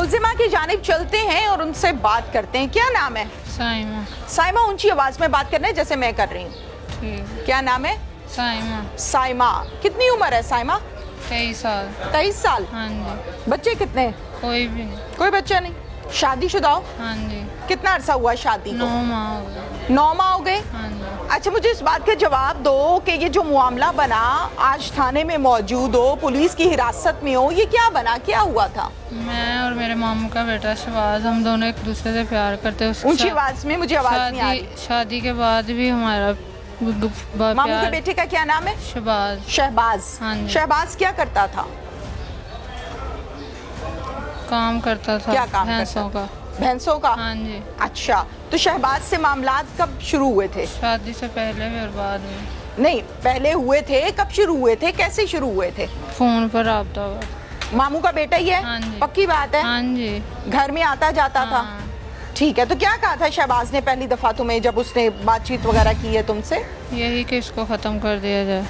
मुल्जिमा की जानिब चलते हैं और उनसे बात करते हैं। क्या नाम है? साइमा। साइमा, ऊंची आवाज में बात करना है जैसे मैं कर रही हूँ। ठीक। क्या नाम है? साइमा। साइमा, कितनी उम्र है साइमा? 23 साल। 23 साल। हाँ जी। बच्चे कितने? कोई भी नहीं। कोई बच्चा नहीं। शादीशुदा हो? हाँ जी। कितना अरसा हुआ शादी को? 9 माह हो गए। 9 माह हो गए। हाँ जी। अच्छा, मुझे इस बात का जवाब दो कि ये जो मामला बना, आज थाने में मौजूद हो, पुलिस की हिरासत में हो, ये क्या बना, क्या हुआ था? मैं और मेरे मामू का बेटा शहबाज, हम दोनों एक दूसरे से प्यार करते। ऊंची आवाज में, मुझे आवाज नहीं आ रही। शादी के बाद भी हमारा मामू के बेटे का क्या नाम है? शहबाज। शहबाज। हाँ जी। शहबाज क्या करता था? काम करता था। क्या काम भैंसों का। भैंसों का? हाँ जी। अच्छा, तो शहबाज से मामलात कब शुरू हुए थे? शादी से पहले भी और बाद में। नहीं, पहले हुए थे, कब शुरू हुए थे, कैसे शुरू हुए थे? फोन पर राब्ता हुआ। मामू का बेटा ही है? हाँ जी। पक्की बात है? हाँ जी। घर में आता जाता था? हाँ। ठीक है, तो क्या कहा था शहबाज ने पहली दफा तुम्हें जब उसने बातचीत वगैरह की है तुमसे? यही कि इसको खत्म कर दिया जाए।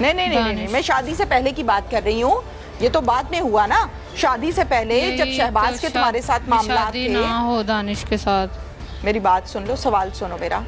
नहीं नहीं नहीं, नहीं, मैं शादी से पहले की बात कर रही हूँ। ये तो बाद में हुआ ना, शादी से पहले जब शहबाज के तुम्हारे साथ मामला थे। ना हो दानिश के साथ। मेरी बात सुन लो, सवाल सुनो मेरा।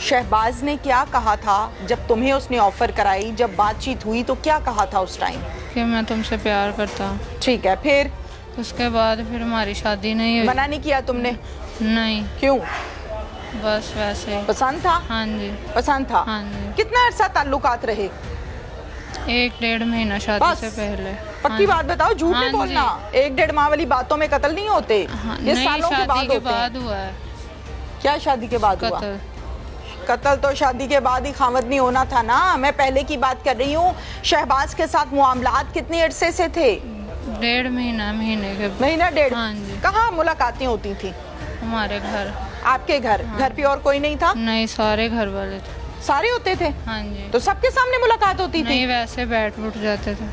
शहबाज ने क्या कहा था जब तुम्हें उसने ऑफर कराई, जब बातचीत हुई तो क्या कहा था उस टाइम? कि मैं तुमसे प्यार करता हूँ। ठीक है, फिर? उसके बाद फिर हमारी शादी नहीं हुई। मना नहीं किया तुमने? नहीं। क्यों? बस वैसे ही। पसंद था? हाँ जी। पसंद था। हाँ जी। कितना अरसा ताल्लुकात रहे? 1-1.5 महीना शादी से पहले। पक्की बात बताओ, झूठ नहीं हाँ बोलना। 1-1.5 माह वाली बातों में कत्ल नहीं होते। हाँ, ये सालों के बाद होते बाद हैं। हुआ है। क्या शादी के बाद हुआ? कत्ल। कत्ल तो शादी के बाद ही खामद नहीं होना था ना। मैं पहले की बात कर रही हूँ। शहबाज के साथ मुआमलात कितने अरसे से थे? 1.5 महीने के। महीना डेढ़? हाँ जी। कहाँ मुलाकातें होती थी? हमारे घर। आपके घर? हाँ। घर पे और कोई नहीं था? नहीं, सारे घर वाले थे। सारे होते थे? हाँ जी। तो सबके सामने मुलाकात होती थी? नहीं, वैसे बैठ उठ जाते थे।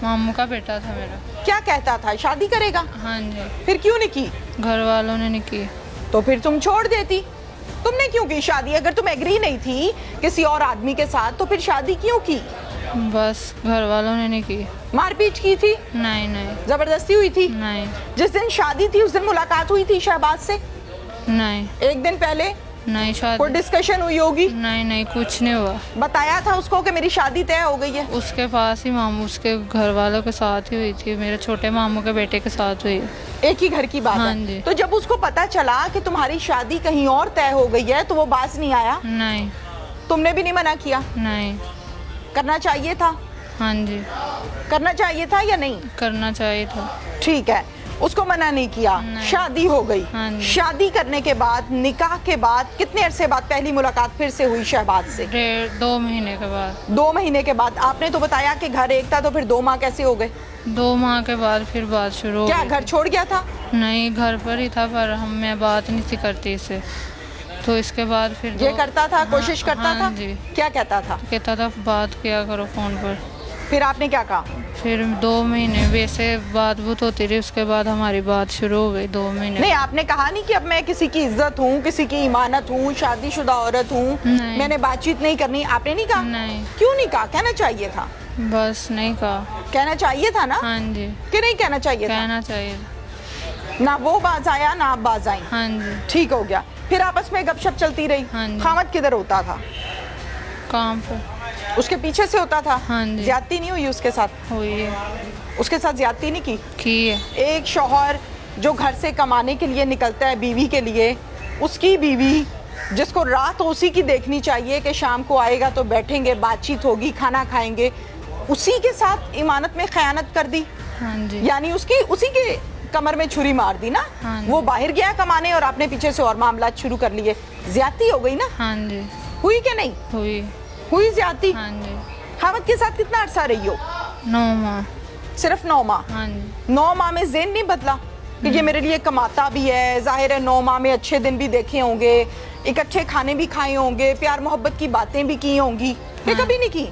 मामू का बेटा था मेरा। क्या कहता था, शादी करेगा? हाँ जी। फिर क्यों नहीं की? घर वालों ने नहीं की। तो फिर तुम छोड़ देती। तुमने क्यों की शादी? अगर तुम एग्री नहीं थी किसी और आदमी के साथ तो फिर शादी क्यों की? बस घर वालों ने नहीं की। मारपीट की थी? नहीं नहीं। जबरदस्ती हुई थी? नहीं जिस दिन शादी थी उस दिन मुलाकात हुई थी शहबाज से? नहीं। एक दिन पहले नहीं शादी। कोई डिस्कशन हुई होगी? नहीं नहीं, कुछ नहीं हुआ। बताया था उसको कि मेरी शादी तय हो गई है? उसके पास ही मामू, उसके घर वालों के साथ ही हुई थी। मेरे छोटे मामू के बेटे के साथ हुई। एक ही घर की बात हाँ है? जी। तो जब उसको पता चला कि तुम्हारी शादी कहीं और तय हो गई है तो वो बाज नहीं आया? नहीं। तुमने भी नहीं मना किया? नहीं। करना चाहिए था? हाँ जी। करना चाहिए था या नहीं? करना चाहिए था। ठीक है, उसको मना नहीं किया। नहीं। शादी हो गई। हाँ जी। शादी करने के बाद, निकाह के बाद कितने अरसे बाद पहली मुलाकात फिर से हुई शहबाज से? 2 महीने के बाद। 2 महीने के बाद? आपने तो बताया कि घर एक था, तो फिर 2 माह कैसे हो गए? 2 माह के बाद फिर बात शुरू हो क्या गई। घर छोड़ गया था? नहीं, घर पर ही था, पर मैं बात नहीं थी करती इससे। तो इसके बाद फिर ये करता था? कोशिश करता हाँ था? जी। क्या कहता था? कहता था बात किया करो फोन पर। फिर आपने क्या कहा? फिर 2 महीने वैसे बात बुत होती रही, उसके बाद हमारी बात शुरू हो गई 2 महीने। नहीं, आपने कहा नहीं कि अब मैं किसी की इज्जत हूँ, किसी की इमानत हूँ, शादीशुदा औरत हूँ, नहीं। मैंने बातचीत नहीं करनी? आपने नहीं कहा? नहीं। क्यों नहीं कहा? कहना चाहिए था। बस नहीं कहा। कहना चाहिए था ना? हाँ जी। कि नहीं कहना चाहिए था? कहना चाहिए। ना वो बाज आया ना आप बाज आई। हाँ जी। ठीक हो गया। फिर आपस में गपशप चलती रही। हाँ जी। खामद किधर होता था? काम पर। उसके पीछे से होता था? हाँ जी। ज्यादती नहीं हुई उसके साथ? हुई है। उसके साथ ज्यादती नहीं की है। एक शौहर जो घर से कमाने के लिए निकलता है बीवी के लिए, उसकी बीवी जिसको रात उसी की देखनी चाहिए कि शाम को आएगा तो बैठेंगे, बातचीत होगी, खाना खाएंगे, उसी के साथ इमानत में खयानत कर दी। हाँ जी। यानी उसकी उसी के कमर में छुरी मार दी ना। हाँ जी। वो बाहर गया कमाने और आपने पीछे से और मामला शुरू कर लिए। ज्यादती हो गई ना? हाँ जी। हुई कि नहीं हुई। हुई ज्यादती? हाँ जी। खामद के साथ कितना अरसा रही हो? 9 माह। सिर्फ 9 माह? हाँ जी। 9 माह में ज़ेन नहीं बदला कि ये मेरे लिए कमाता भी है? जाहिर है 9 माह में अच्छे दिन भी देखे होंगे, इकट्ठे खाने भी खाए होंगे, प्यार मोहब्बत की बातें भी की होंगी। ये कभी नहीं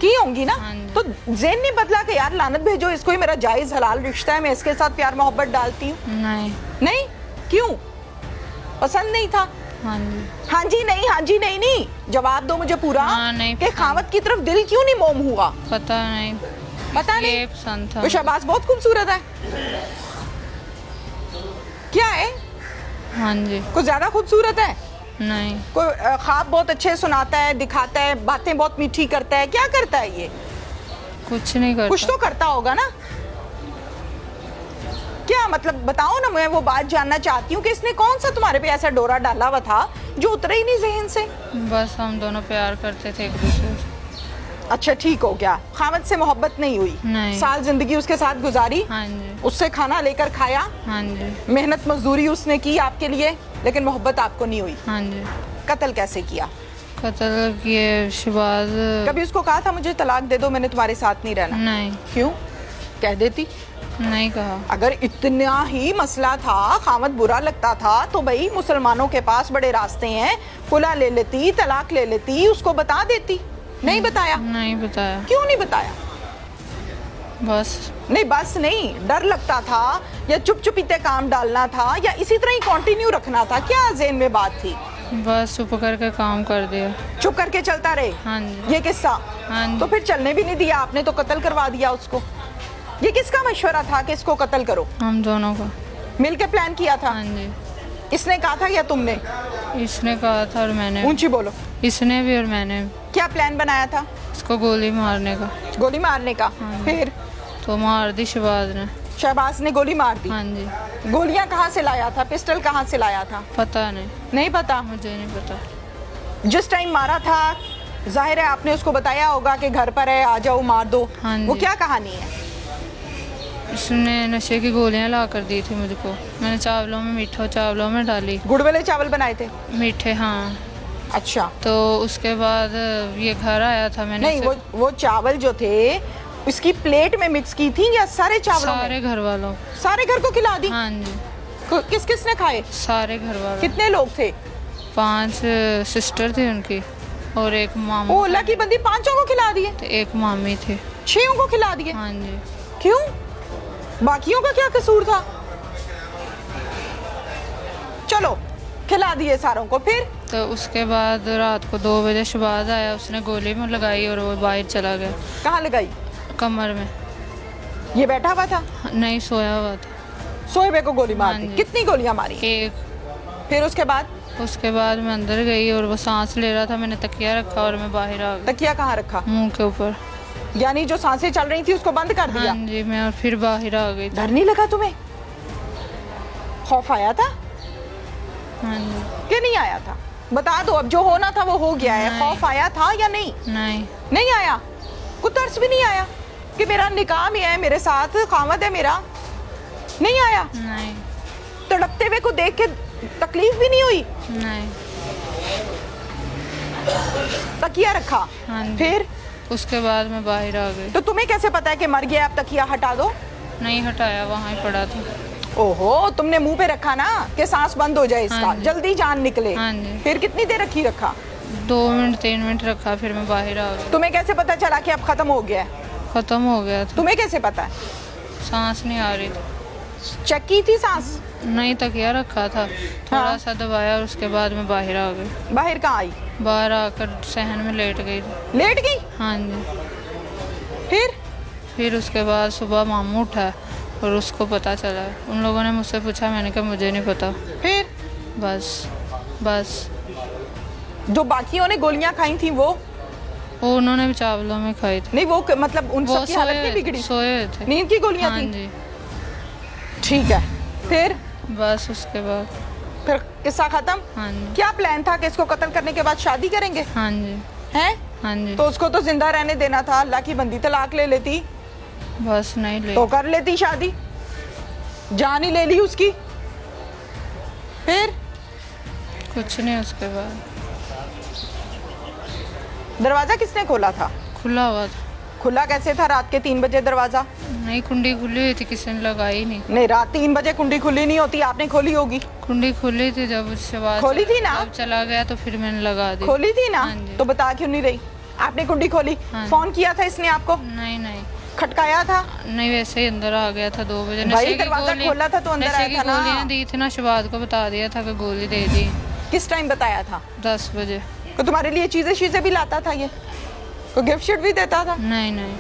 की होंगी ना? हाँ जी। तो ज़ेन नहीं बदला कि यार लानत भेजो इसको, ही मेरा जायज़ हलाल रिश्ता है, मैं इसके साथ प्यार मोहब्बत डालती हूँ? नहीं। नहीं? क्यों? पसंद नहीं था? हाँ जी। हाँ जी नहीं, हाँ जी नहीं, नहीं जवाब दो मुझे पूरा। हाँ, नहीं कि पसंद। खामद की तरफ दिल क्यों नहीं मोम हुआ? पता नहीं। पता ये नहीं। पसंद था। तो शहबाज बहुत खूबसूरत है। हाँ जी। कुछ ज्यादा खूबसूरत है? नहीं, कोई ख्वाब बहुत अच्छे सुनाता है, दिखाता है, बातें बहुत मीठी करता है, क्या करता है ये? कुछ नहीं करता। कुछ तो करता होगा ना? क्या मतलब बताओ ना, मैं वो बात जानना चाहती हूँ कि इसने कौन सा तुम्हारे पे ऐसा डोरा डाला हुआ था जो उतरा ही नहीं जहन से? बस हम दोनों प्यार करते थे एक दूसरे से। अच्छा ठीक हो गया, खामद से मोहब्बत नहीं हुई? नहीं। साल जिंदगी उसके साथ गुजारी, हाँ जी। उससे खाना लेकर खाया, हाँ जी। मेहनत मजदूरी उसने की आपके लिए, लेकिन मोहब्बत आपको नहीं हुई। हाँ जी। कत्ल कैसे किया? कत्ल किए शहबाज। कभी उसको कहा था मुझे तलाक दे दो, मैंने तुम्हारे साथ नहीं रहना? नहीं। क्यों? कह देती। नहीं कहा। अगर इतना ही मसला था, खामद बुरा लगता था, तो भाई मुसलमानों के पास बड़े रास्ते हैं, खुला ले लेती, तलाक ले लेती, उसको बता देती। नहीं बताया? नहीं बताया। क्यों नहीं बताया? बस। नहीं बस नहीं, डर लगता था या चुप चुपीते काम डालना था या इसी तरह ही कंटिन्यू रखना था? क्या ज़हन में बात थी? बस चुप करके काम कर दिया। चुप करके चलता रहे? हाँ जी। ये किस्सा? हाँ जी। तो फिर चलने भी नहीं दिया आपने, तो कत्ल करवा दिया उसको। ये किसका मशवरा था कि इसको कत्ल करो? हम दोनों का। मिल के प्लान किया था? हाँ जी। इसने कहा था या तुमने? इसने कहा था और मैंने। ऊंची बोलो। इसने भी और मैंने भी। क्या प्लान बनाया था? इसको गोली मारने का। गोली मारने का? हाँ। फिर? तो मार दी शहबाज ने। शहबाज ने गोली मार दी? हाँ जी। गोलियां कहाँ से लाया था? पिस्टल कहाँ से लाया था? पता नहीं। नहीं पता? मुझे नहीं पता। जिस टाइम मारा था जाहिर है आपने उसको बताया होगा कि घर पर है, आ जाओ मार दो। हाँ वो जी। क्या कहानी है? इसने नशे की गोलियां ला कर दी थी मुझको। मैंने चावलों में, मीठा चावलों में डाली। गुड़ वाले चावल बनाए थे? मीठे, हाँ। अच्छा। तो उसके बाद ये घर आया था, मैंने नहीं, वो चावल जो थे इसकी प्लेट में मिक्स की थी या सारे चावलों में? सारे घर वालों। सारे घर को खिला दी? हाँ जी। किस किस ने खाए? सारे घर वालों। कितने लोग थे? 5 सिस्टर थी उनकी और एक ओ मामू अल्लाह की बंदी, 5 को खिला दिए? थे, एक मामी थे। 6 को खिला दिए? हाँ जी। क्यों? बाकियों का क्या कसूर था? चलो खिला दिए सारों को, फिर? तो उसके बाद रात को 2 बजे शहबाज आया, उसने गोली में लगाई और वो बाहर चला गया। कहाँ लगाई? कमर में। ये बैठा हुआ था? नहीं, सोया हुआ था। सोएबे को गोली मार हाँ दी? जी। कितनी गोलियां मारी? एक। फिर उसके बाद? उसके बाद मैं अंदर गई और वो सांस ले रहा था, मैंने तकिया रखा और मैं बाहर आ गई। तकिया कहाँ रखा? मुंह के ऊपर। यानी जो सांसें चल रही थी उसको बंद कर दिया? हाँ जी, मैं और फिर बाहर आ गई। डर नहीं लगा तुम्हें? खौफ आया था हाँ जी। कि नहीं आया था? बता दो, अब जो होना था वो हो गया है। नहीं। खौफ आया था या नहीं? नहीं। नहीं आया? कुछ तरस भी नहीं आया कि मेरा निकाह भी है, मेरे साथ खामद है मेरा? नहीं आया? नहीं। तड़पते हुए को देख के तकलीफ भी नहीं हुई? नहीं। तकिया रखा? हाँ जी। फिर? उसके बाद मैं बाहर आ गई। तो तुम्हें कैसे पता है कि मर गया, अब तकिया हटा दो? नहीं हटाया, वहाँ ही पड़ा था। ओहो, तुमने मुंह पे रखा ना कि सांस बंद हो जाए इसका, हाँ जी। जल्दी जान निकले। हाँ जी। फिर कितनी देर रखा? 2 मिनट 3 मिनट रखा, फिर मैं बाहर आ गई। तुम्हें कैसे पता चला कि अब खत्म हो गया है? खत्म हो गया था। तुम्हें कैसे पता है? सांस नहीं आ रही थी। चेक की थी सांस? नहीं, तकिया रखा था, थोड़ा हाँ। सा दबाया और उसके बाद मैं बाहर आ गई। बाहर कहाँ आई? बाहर आकर सहन में लेट गई थी। लेट गई? हाँ जी। फिर उसके बाद सुबह मामू उठा और उसको पता चला। उन लोगों ने मुझसे पूछा, मैंने कहा मुझे नहीं पता। फिर बस जो बाकियों ने गोलियां खाई थी वो उन्होंने भी चावलों में खाई थी। नहीं, वो मतलब उन वो सबकी हालत नहीं बिगड़ी? सोए हुए थे। नींद की गोलियां हाँ थी? जी। ठीक है। फिर बस उसके बाद फिर किस्सा खत्म? हाँ जी। क्या प्लान था कि इसको कत्ल करने के बाद शादी करेंगे? हाँ जी। हैं? हाँ जी। तो उसको तो जिंदा रहने देना था, अल्लाह की बंदी, तलाक ले लेती बस नहीं ले। तो कर लेती शादी, जान ही ले ली उसकी। फिर कुछ नहीं। उसके बाद दरवाजा किसने खोला था? खुला हुआ था। खुला कैसे था? रात के 3 बजे दरवाजा? नहीं, कुंडी खुली हुई थी, किसी ने लगाई नहीं। नहीं, रात 3 बजे कुंडी खुली नहीं होती, आपने खोली होगी। कुंडी खुली थी, जब उसके बाद खोली थी ना? जब चला गया तो फिर मैंने लगा दी। खोली थी ना? हाँ जी। तो बता क्यों नहीं रही? आपने कुंडी खोली? हाँ जी। फोन किया था इसने आपको? नहीं। खटकाया था? नहीं, वैसे ही अंदर आ गया था 2 बजे। भाई दरवाजा खोला था तो अंदर आया था ना? गोलियां दी थी ना, शहबाज को बता दिया था कि गोली दे दी। किस टाइम बताया था? 10 बजे। तो तुम्हारे लिए चीजें भी लाता था ये? कोई गिफ्ट शिफ्ट भी देता था? नहीं।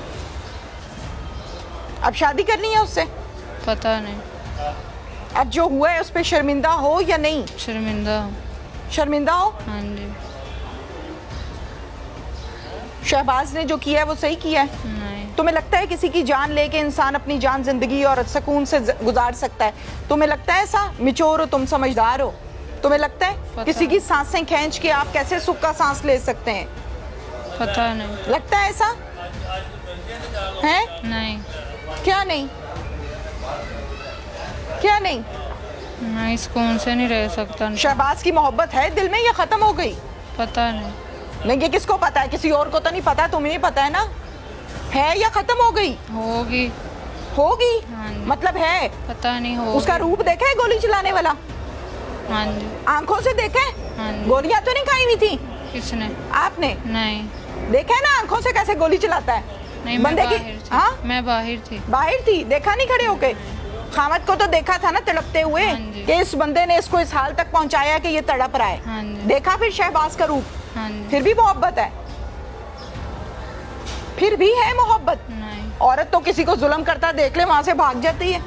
अब शादी करनी है उससे? पता नहीं। अब जो हुआ है उस पर शर्मिंदा हो या नहीं? शर्मिंदा। शर्मिंदा हो? हाँ जी। शहबाज ने जो किया है वो सही किया है? नहीं। तुम्हें लगता है किसी की जान लेके इंसान अपनी जान जिंदगी और सुकून से गुजार सकता है? तुम्हें लगता है ऐसा? मिचोर हो तुम, समझदार हो, तुम्हें लगता है किसी की सांसें खींच के आप कैसे सुख का सांस ले सकते हैं? पता नहीं। लगता है ऐसा है? नहीं। क्या नहीं? क्या नहीं? नहीं, सुकून से नहीं रह सकता। शहबाज की मोहब्बत है दिल में या खत्म हो गई? पता नहीं। नहीं, ये किसको पता है? किसी और को तो नहीं पता, तुम्हें ही पता है ना। है या खत्म हो गई? होगी। होगी? हाँ जी। मतलब है? पता नहीं होगी। उसका रूप देखा है गोली चलाने वाला? हाँ जी। आंखों से देखा है? हाँ जी। गोलियां तो नहीं खाई हुई थी? किसने? आपने नहीं। देखा है ना आंखों से कैसे गोली चलाता है? नहीं, बंदे मैं की बाहर थी। हाँ, मैं बाहर थी। बाहर थी, देखा नहीं खड़े होके? खामद को तो देखा था ना तड़पते हुए हाँ जी। कि इस बंदे ने इसको इस हाल तक पहुंचाया कि ये तड़प रहा है। हाँ जी। देखा फिर शहबाज का रूप? हाँ जी। फिर भी मोहब्बत है? फिर भी है मोहब्बत? नहीं। औरत तो किसी को जुल्म करता देख ले वहां से भाग जाती है।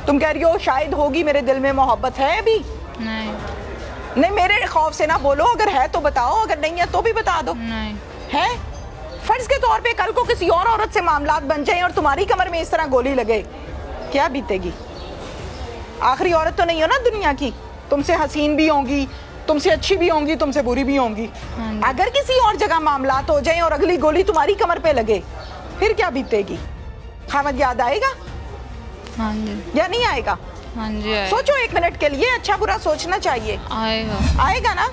तुम कह रही हो शायद होगी, मेरे दिल में मोहब्बत है अभी? नहीं। नहीं, मेरे खौफ से ना बोलो, अगर है तो बताओ, अगर नहीं है तो भी बता दो। नहीं। है? फर्ज के तौर पे कल को किसी और औरत से मामलात बन जाए और तुम्हारी कमर में इस तरह गोली लगे, क्या बीतेगी? आखिरी औरत तो नहीं हो ना दुनिया की, तुमसे हसीन भी होंगी, तुमसे अच्छी भी होंगी, तुमसे बुरी भी होंगी। हाँ जी। अगर किसी और जगह मामलात हो जाए और अगली गोली तुम्हारी कमर पे लगे, फिर क्या बीतेगी? खामद याद आएगा हाँ जी। या नहीं आएगा? हाँ जी। आएगा। सोचो एक मिनट के लिए, अच्छा बुरा सोचना चाहिए। आएगा। आएगा ना?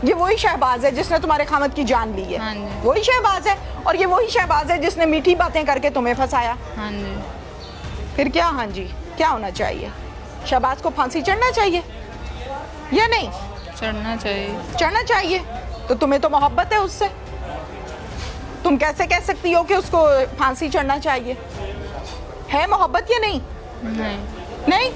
ये वही शहबाज है जिसने तुम्हारे खामद की जान ली है। हाँ जी। वही शहबाज है, और ये वही शहबाज है जिसने मीठी बातें करके तुम्हें फंसाया। हाँ जी। फिर क्या? हाँ जी, क्या होना चाहिए? शहबाज को फांसी चढ़ना चाहिए या नहीं? चढ़ना चाहिए। चढ़ना चाहिए। तो तुम्हें तो मोहब्बत है उससे, तुम कैसे कह सकती हो कि उसको फांसी चढ़ना चाहिए? है मोहब्बत या नहीं? नहीं। नहीं?